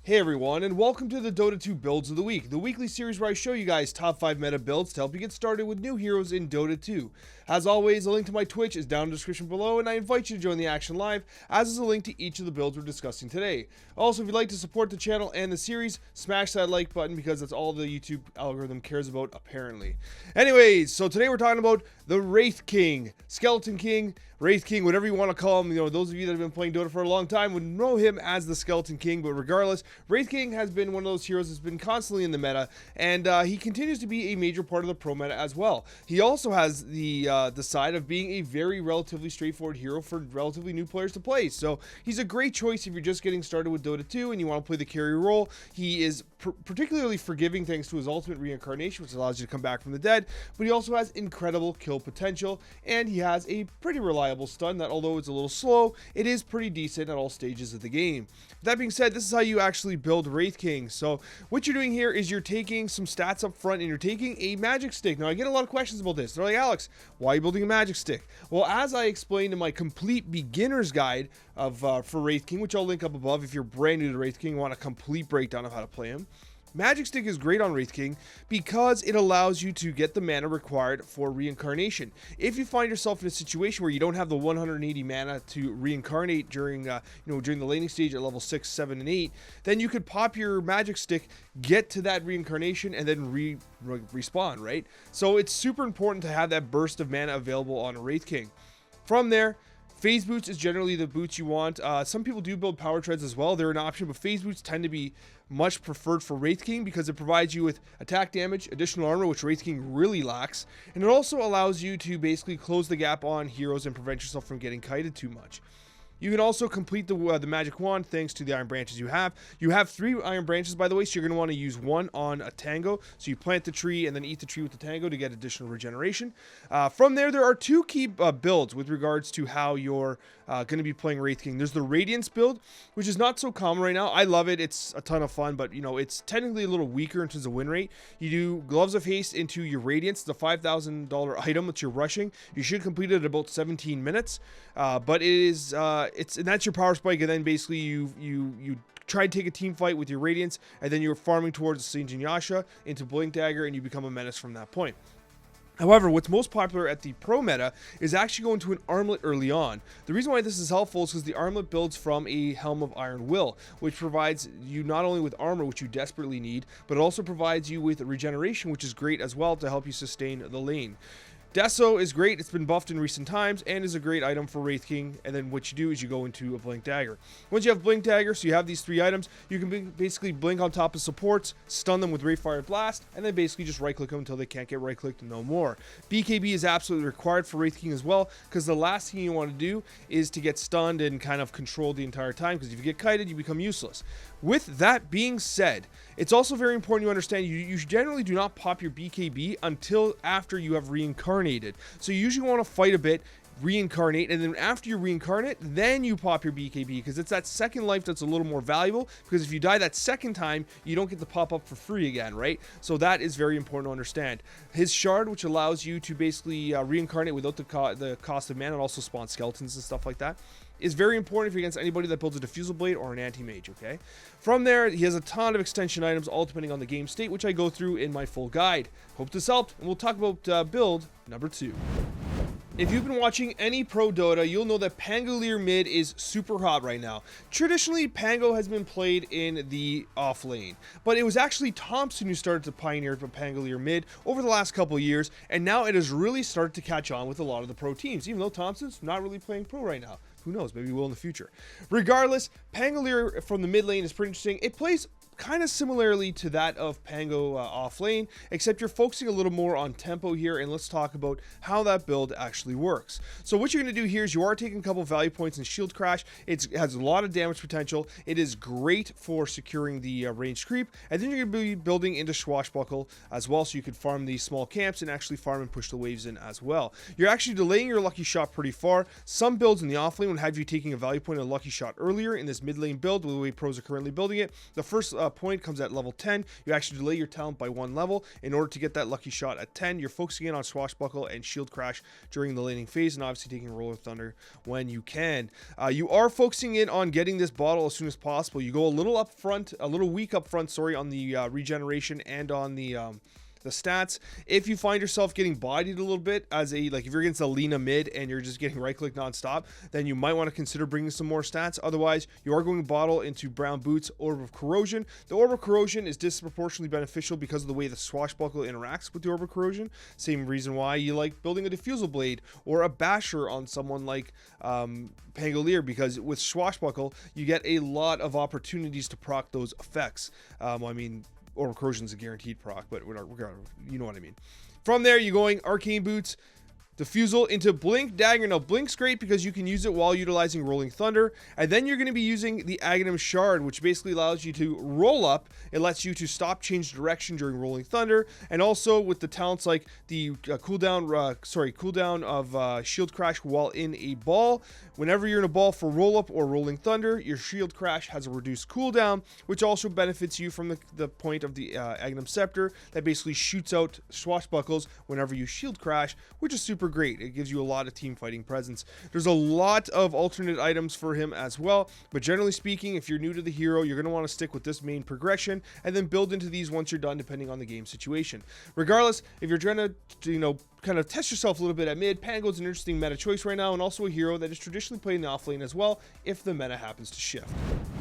Hey everyone, and welcome to the Dota 2 Builds of the Week, the weekly series where I show you guys top 5 meta builds to help you get started with new heroes in Dota 2. As always, a link to my Twitch is down in the description below, and I invite you to join the action live, as is a link to each of the builds we're discussing today. Also, if you'd like to support the channel and the series, smash that like button because that's all the YouTube algorithm cares about, apparently. Anyways, so today we're talking about the Wraith King, Skeleton King, Wraith King, whatever you want to call him. You know, those of you that have been playing Dota for a long time would know him as the Skeleton King, but regardless, Wraith King has been one of those heroes that's been constantly in the meta, and he continues to be a major part of the pro meta as well. He also has the side of being a very relatively straightforward hero for relatively new players to play, so he's a great choice if you're just getting started with Dota 2 and you want to play the carry role. He is particularly forgiving thanks to his ultimate reincarnation, which allows you to come back from the dead, but he also has incredible kill potential, and he has a pretty reliable stun that, although it's a little slow, it is pretty decent at all stages of the game. That being said, this is how you actually build Wraith King. So what you're doing here is you're taking some stats up front and you're taking a magic stick. Now I get a lot of questions about this. They're like, Alex, why are you building a magic stick? Well, as I explained in my complete beginner's guide of for Wraith King, which I'll link up above if you're brand new to Wraith King and want a complete breakdown of how to play him, Magic Stick is great on Wraith King because it allows you to get the mana required for reincarnation. If you find yourself in a situation where you don't have the 180 mana to reincarnate during during the laning stage at level 6, 7, and 8, then you could pop your Magic Stick, get to that reincarnation, and then respawn, right? So it's super important to have that burst of mana available on Wraith King. From there, phase boots is generally the boots you want. Some people do build power treads as well. They're an option, but phase boots tend to be much preferred for Wraith King because it provides you with attack damage, additional armor, which Wraith King really lacks, and it also allows you to basically close the gap on heroes and prevent yourself from getting kited too much. You can also complete the magic wand thanks to the iron branches you have. You have 3 iron branches, by the way, so you're going to want to use one on a tango. So you plant the tree and then eat the tree with the tango to get additional regeneration. From there are 2 key builds with regards to how you're going to be playing Wraith King. There's the Radiance build, which is not so common right now. I love it. It's a ton of fun, but it's technically a little weaker in terms of win rate. You do Gloves of Haste into your Radiance. It's a $5,000 item that you're rushing. You should complete it in about 17 minutes, but it is and that's your power spike, and then basically you try and take a team fight with your Radiance, and then you're farming towards Singe and Yasha into Blink Dagger, and you become a menace from that point. However, what's most popular at the pro meta is actually going to an armlet early on. The reason why this is helpful is because the armlet builds from a Helm of Iron Will, which provides you not only with armor, which you desperately need, but it also provides you with regeneration, which is great as well to help you sustain the lane. Deso is great. It's been buffed in recent times and is a great item for Wraith King. And then what you do is you go into a Blink Dagger. Once you have Blink Dagger, so you have these 3 items, you can basically blink on top of supports, stun them with Wraithfire Blast, and then basically just right-click them until they can't get right-clicked no more. BKB is absolutely required for Wraith King as well, because the last thing you want to do is to get stunned and kind of controlled the entire time, because if you get kited, you become useless. With that being said, it's also very important you understand you generally do not pop your BKB until after you have reincarnated. So you usually want to fight a bit, reincarnate, and then after you reincarnate, then you pop your BKB, because it's that second life that's a little more valuable, because if you die that second time, you don't get to pop up for free again, right? So that is very important to understand. His shard, which allows you to basically reincarnate without the cost of mana and also spawn skeletons and stuff like that, is very important if you're against anybody that builds a Diffusal Blade or an Anti-Mage, okay? From there, he has a ton of extension items, all depending on the game state, which I go through in my full guide. Hope this helped, and we'll talk about build number 2. If you've been watching any pro Dota, you'll know that Pango mid is super hot right now. Traditionally, Pango has been played in the off lane, but it was actually Thompson who started to pioneer Pango mid over the last couple of years, and now it has really started to catch on with a lot of the pro teams, even though Thompson's not really playing pro right now. Who knows, maybe he will in the future. Regardless, Pango from the mid lane is pretty interesting. It plays kind of similarly to that of Pango off lane, except you're focusing a little more on tempo here, and let's talk about how that build actually works. So what you're going to do here is you are taking a couple value points in Shield Crash. It has a lot of damage potential. It is great for securing the ranged creep, and then you're going to be building into Swashbuckle as well, so you can farm these small camps and actually farm and push the waves in as well. You're actually delaying your lucky shot pretty far. Some builds in the off lane, would have you taking a value point and a lucky shot earlier in this mid lane build, with the way pros are currently building it. The first point comes at level 10. You actually delay your talent by 1 level in order to get that lucky shot at 10. You're focusing in on Swashbuckle and Shield Crash during the laning phase, and obviously taking Roller Thunder when you can. You are focusing in on getting this bottle as soon as possible. You go a little weak up front, sorry, on the regeneration and on the stats. If you find yourself getting bodied a little bit as if you're against a Lina mid and you're just getting right click nonstop, then you might want to consider bringing some more stats. Otherwise, you are going bottle into Brown Boots, Orb of Corrosion. The Orb of Corrosion is disproportionately beneficial because of the way the Swashbuckle interacts with the Orb of Corrosion. Same reason why you like building a Diffusal Blade or a Basher on someone like Pango, because with Swashbuckle, you get a lot of opportunities to proc those effects. Orb Corrosion is a guaranteed proc, but we're you know what I mean. From there, you're going Arcane Boots, Diffusal into Blink Dagger. Now, Blink's great because you can use it while utilizing Rolling Thunder, and then you're going to be using the Aghanim Shard, which basically allows you to roll up. It lets you to stop, change direction during Rolling Thunder, and also with the talents like the cooldown of Shield Crash while in a ball. Whenever you're in a ball for roll up or Rolling Thunder, your Shield Crash has a reduced cooldown, which also benefits you from the point of the Aghanim Scepter that basically shoots out swashbuckles whenever you Shield Crash, which is super great. It gives you a lot of team fighting presence. There's a lot of alternate items for him as well, but generally speaking, if you're new to the hero, you're going to want to stick with this main progression and then build into these once you're done, depending on the game situation. Regardless, if you're trying to kind of test yourself a little bit at mid, Pango's an interesting meta choice right now, and also a hero that is traditionally played in the offlane as well if the meta happens to shift.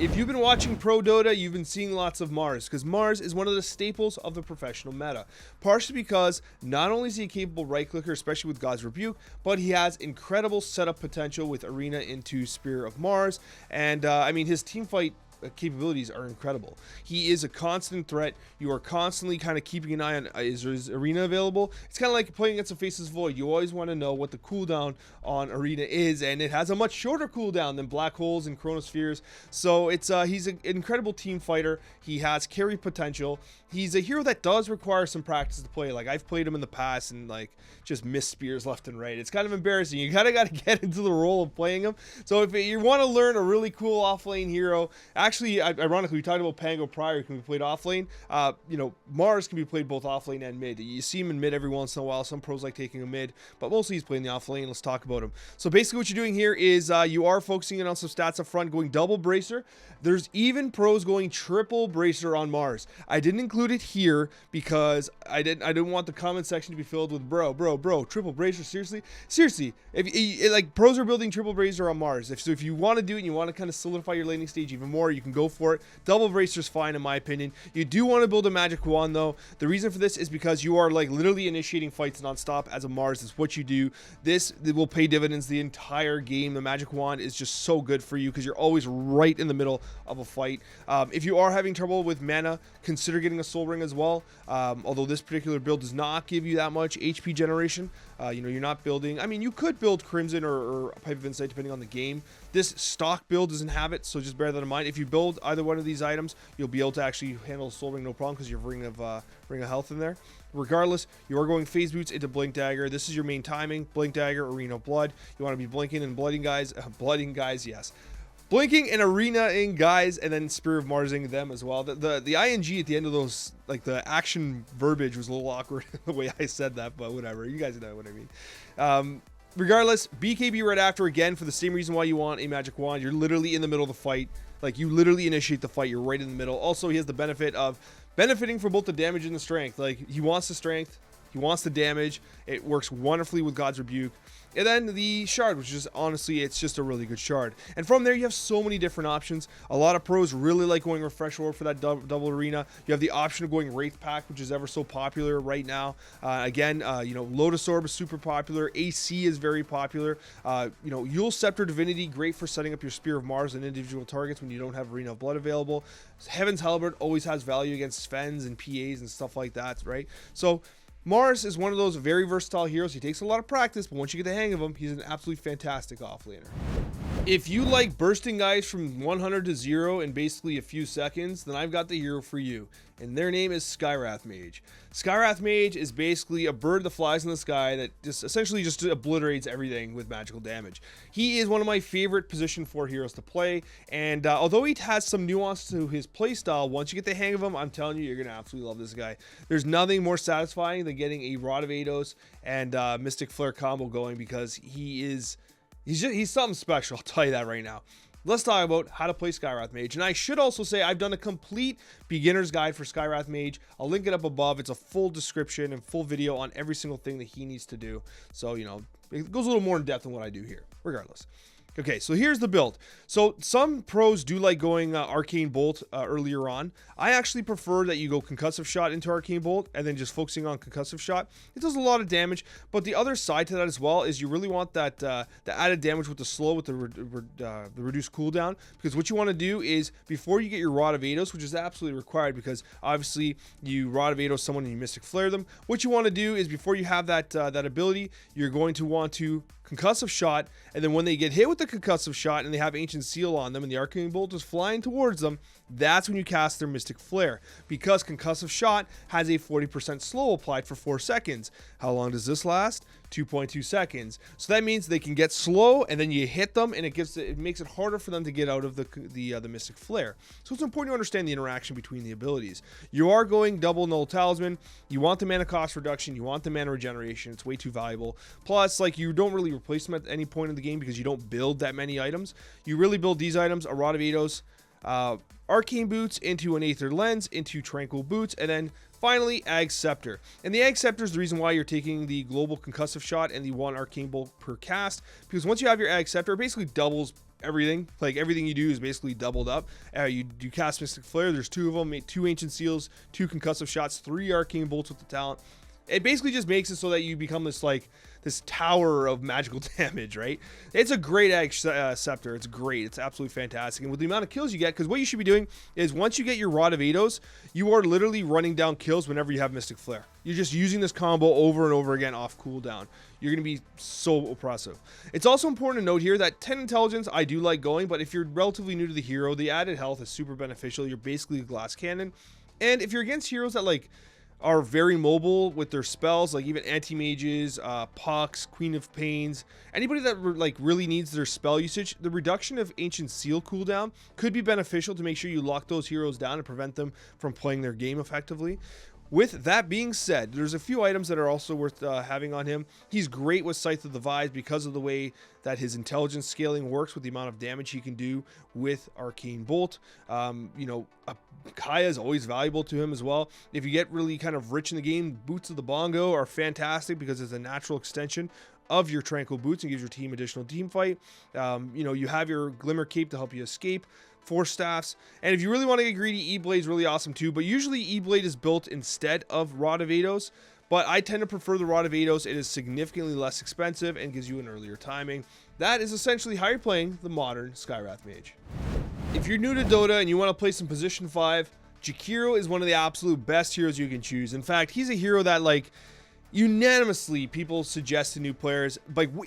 If you've been watching Pro Dota, you've been seeing lots of Mars, because Mars is one of the staples of the professional meta, partially because not only is he a capable right clicker, especially with God's Rebuke, but he has incredible setup potential with Arena into Spear of Mars, and his team fight capabilities are incredible. He is a constant threat. You are constantly kind of keeping an eye on is Arena available. It's kind of like playing against a Faceless Void. You always want to know what the cooldown on Arena is, and it has a much shorter cooldown than Black Holes and Chronospheres. So it's he's an incredible team fighter. He has carry potential. He's a hero that does require some practice to play. Like, I've played him in the past and just missed spears left and right. It's kind of embarrassing. You got to get into the role of playing him. So if you want to learn a really cool offlane hero, actually, ironically, we talked about Pango prior, can be played offlane. Mars can be played both offlane and mid. You see him in mid every once in a while. Some pros like taking a mid, but mostly he's playing the offlane. Let's talk about him. So basically what you're doing here is you are focusing in on some stats up front, going double bracer. There's even pros going triple bracer on Mars. I didn't include it here because I didn't want the comment section to be filled with bro, triple bracer, seriously. If pros are building triple bracer on Mars. If you want to do it and you want to kind of solidify your laning stage even more, you can go for it. Double bracer is fine in my opinion. You do want to build a magic wand though. The reason for this is because you are literally initiating fights nonstop as a Mars. Is what you do. This will pay dividends the entire game. The magic wand is just so good for you because you're always right in the middle of a fight. If you are having trouble with mana, consider getting a soul ring as well. Although this particular build does not give you that much HP generation. You're not building, you could build Crimson or Pipe of Insight depending on the game. This stock build doesn't have it, so just bear that in mind. If you build either one of these items, you'll be able to actually handle soul ring no problem because you have ring of health in there. Regardless, you are going Phase Boots into Blink Dagger. This is your main timing. Blink Dagger, Arena of Blood. You want to be blinking and blooding guys. Blooding guys, yes. Blinking and Arena-ing guys, and then Spear of Marsing them as well. The ING at the end of those, the action verbiage was a little awkward the way I said that, but whatever. You guys know what I mean. Regardless, BKB right after again for the same reason why you want a magic wand. You're literally in the middle of the fight. You literally initiate the fight. You're right in the middle. Also, he has the benefit of benefiting from both the damage and the strength. He wants the strength. He wants the damage. It works wonderfully with God's Rebuke. And then the shard, which is honestly, it's just a really good shard. And from there, you have so many different options. A lot of pros really like going Refresh Orb for that double arena. You have the option of going Wraith Pack, which is ever so popular right now. Lotus Orb is super popular. AC is very popular. Yule Scepter Divinity, great for setting up your Spear of Mars on individual targets when you don't have Arena of Blood available. Heaven's Halberd always has value against Svens and PAs and stuff like that, right? So Mars is one of those very versatile heroes. He takes a lot of practice, but once you get the hang of him, he's an absolutely fantastic offlaner. If you like bursting guys from 100 to 0 in basically a few seconds, then I've got the hero for you, and their name is Skywrath Mage. Skywrath Mage is basically a bird that flies in the sky that just essentially just obliterates everything with magical damage. He is one of my favorite position 4 heroes to play, and although he has some nuance to his playstyle, once you get the hang of him, I'm telling you, you're going to absolutely love this guy. There's nothing more satisfying than getting a Rod of Ados and Mystic Flare combo going, because he's something special, I'll tell you that right now. Let's talk about how to play Skywrath Mage. And I should also say I've done a complete beginner's guide for Skywrath Mage. I'll link it up above. It's a full description and full video on every single thing that he needs to do. So, you know, it goes a little more in depth than what I do here, regardless. Okay, so here's the build. So some pros do like going Arcane Bolt earlier on. I actually prefer that you go Concussive Shot into Arcane Bolt and then just focusing on Concussive Shot. It does a lot of damage, but the other side to that as well is you really want that the added damage with the slow, with the reduced cooldown, because what you want to do is before you get your Rod of Ados, which is absolutely required because obviously you Rod of Ados someone and you Mystic Flare them. What you want to do is before you have that ability, you're going to want to Concussive Shot, and then when they get hit with the Concussive Shot and they have Ancient Seal on them and the Arcane Bolt is flying towards them, that's when you cast their Mystic Flare, because Concussive Shot has a 40% slow applied for 4 seconds. How long does this last? 2.2 seconds. So that means they can get slow, and then you hit them, and it makes it harder for them to get out of the Mystic Flare. So it's important to understand the interaction between the abilities. You are going double Null Talisman. You want the mana cost reduction. You want the mana regeneration. It's way too valuable. Plus, like, you don't really replace them at any point in the game because you don't build that many items. You really build these items: a Rod of Ados, Arcane Boots into an Aether Lens, into Tranquil Boots, and then finally Ag Scepter. And the Ag Scepter is the reason why you're taking the global Concussive Shot and the 1 Arcane Bolt per cast, because once you have your Ag Scepter, it basically doubles everything. Like, everything you do is basically doubled up. You cast Mystic Flare, there's 2 of them, 2 Ancient Seals, 2 Concussive Shots, 3 Arcane Bolts with the talent. It basically just makes it so that you become this tower of magical damage, right? It's a great Ag Scepter. It's great. It's absolutely fantastic. And with the amount of kills you get, because what you should be doing is once you get your Rod of Ados, you are literally running down kills whenever you have Mystic Flare. You're just using this combo over and over again off cooldown. You're going to be so oppressive. It's also important to note here that 10 intelligence I do like going, but if you're relatively new to the hero, the added health is super beneficial. You're basically a glass cannon. And if you're against heroes that are very mobile with their spells, like even anti-mages, Pucks, Queen of Pains, anybody that really needs their spell usage, the reduction of Ancient Seal cooldown could be beneficial to make sure you lock those heroes down and prevent them from playing their game effectively. With that being said, there's a few items that are also worth having on him. He's great with Scythe of the Vise because of the way that his intelligence scaling works with the amount of damage he can do with Arcane Bolt. Kaya is always valuable to him as well. If you get really kind of rich in the game, Boots of the Bongo are fantastic because it's a natural extension of your Tranquil Boots and gives your team additional team fight. You have your Glimmer Cape to help you escape. 4 staffs, and if you really want to get greedy, E-Blade is really awesome too, but usually E-Blade is built instead of Rod of Ados, but I tend to prefer the Rod of Ados. It is significantly less expensive and gives you an earlier timing. That is essentially how you're playing the modern Skywrath Mage. If you're new to Dota and you want to play some position 5, Jakiro is one of the absolute best heroes you can choose. In fact, he's a hero that unanimously people suggest to new players.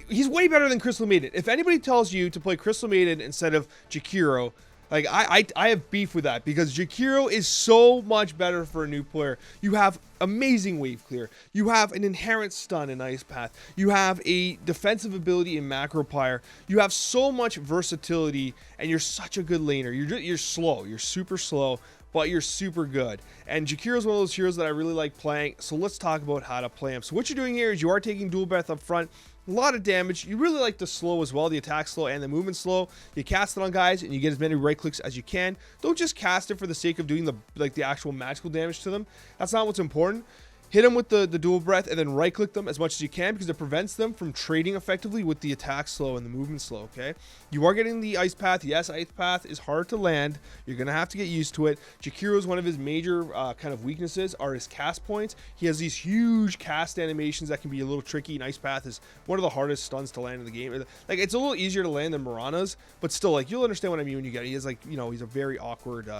He's way better than Crystal Maiden. If anybody tells you to play Crystal Maiden instead of Jakiro, I have beef with that, because Jakiro is so much better for a new player. You have amazing wave clear. You have an inherent stun in Ice Path. You have a defensive ability in Macro Pyre. You have so much versatility, and you're such a good laner. You're slow. You're super slow, but you're super good. And Jakiro is one of those heroes that I really like playing. So let's talk about how to play him. So what you're doing here is you are taking Dual Breath up front. A lot of damage. You really like the slow as well, the attack slow and the movement slow. You cast it on guys and you get as many right clicks as you can. Don't just cast it for the sake of doing the actual magical damage to them. That's not what's important. Hit them with the dual breath and then right click them as much as you can, because it prevents them from trading effectively with the attack slow and the movement slow. Okay, you are getting the Ice Path. Yes, Ice Path is hard to land. You're gonna have to get used to it. Jakiro is one of his major kind of weaknesses are his cast points. He has these huge cast animations that can be a little tricky, and Ice Path is one of the hardest stuns to land in the game. It's a little easier to land than Mirana's, but still, you'll understand what I mean when you get it. He has he's a very awkward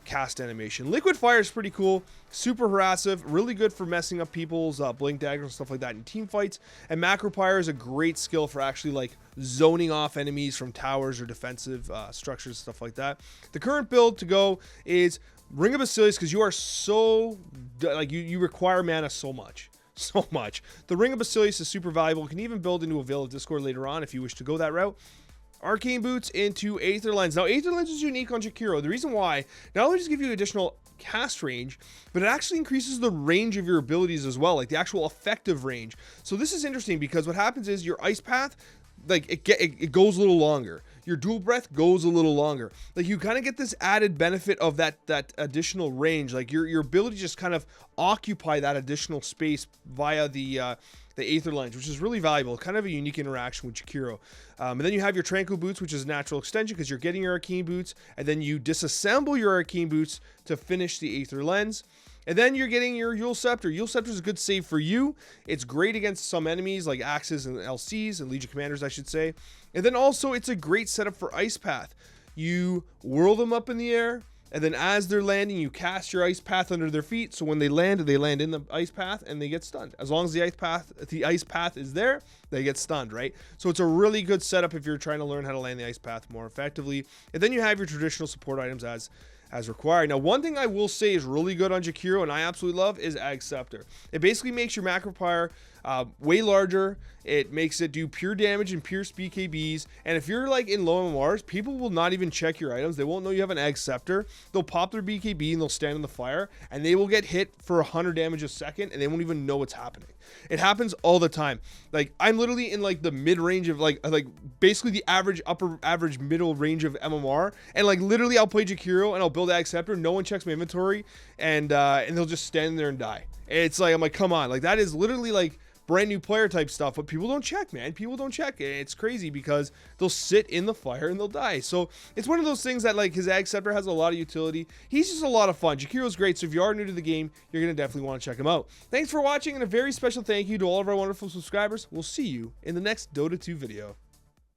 cast animation. Liquid Fire is pretty cool, super harassive, really good for messing up people's blink daggers and stuff like that in team fights. And Macro Pyre is a great skill for actually like zoning off enemies from towers or defensive structures, stuff like that. The current build to go is Ring of Basilius, because you are so like you require mana so much. The Ring of Basilius is super valuable. You can even build into a Veil of Discord later on if you wish to go that route. Arcane Boots into Aether Lens. Now, Aether Lens is unique on Jakiro. The reason why, not only does it give you additional cast range, but it actually increases the range of your abilities as well, like the actual effective range. So this is interesting because what happens is your Ice Path, like it goes a little longer. Your Dual Breath goes a little longer. Like you kind of get this added benefit of that additional range. Like your ability to just kind of occupy that additional space via the Aether Lens, which is really valuable. Kind of a unique interaction with Jakiro. And then you have your Tranquil Boots, which is a natural extension because you're getting your Arcane Boots, and then you disassemble your Arcane Boots to finish the Aether Lens. And then you're getting your Eul Scepter. Eul Scepter is a good save for you. It's great against some enemies like Axes and LCs and Legion Commanders, I should say. And then also it's a great setup for Ice Path. You whirl them up in the air, and then as they're landing, you cast your Ice Path under their feet. So when they land in the Ice Path and they get stunned. As long as the Ice Path is there, they get stunned, right? So it's a really good setup if you're trying to learn how to land the Ice Path more effectively. And then you have your traditional support items as required. Now, one thing I will say is really good on Jakiro, and I absolutely love, is Ag Scepter. It basically makes your Macro Pyre way larger. It makes it do pure damage and pure BKBs. And if you're like in low MMRs, people will not even check your items. They won't know you have an Ag Scepter. They'll pop their BKB and they'll stand in the fire, and they will get hit for 100 damage a second, and they won't even know what's happening. It happens all the time. Like I'm literally in like the mid range of like basically the upper average middle range of MMR, and like literally I'll play Jakiro and I'll build Ag Scepter. No one checks my inventory, and they'll just stand there and die. It's like I'm like, come on, like that is literally like brand new player type stuff, but people don't check, man. People don't check. It's crazy because they'll sit in the fire and they'll die. So it's one of those things that like his Ag Scepter has a lot of utility. He's just a lot of fun. Jakiro's great. So if you are new to the game, you're going to definitely want to check him out. Thanks for watching, and a very special thank you to all of our wonderful subscribers. We'll see you in the next Dota 2 video.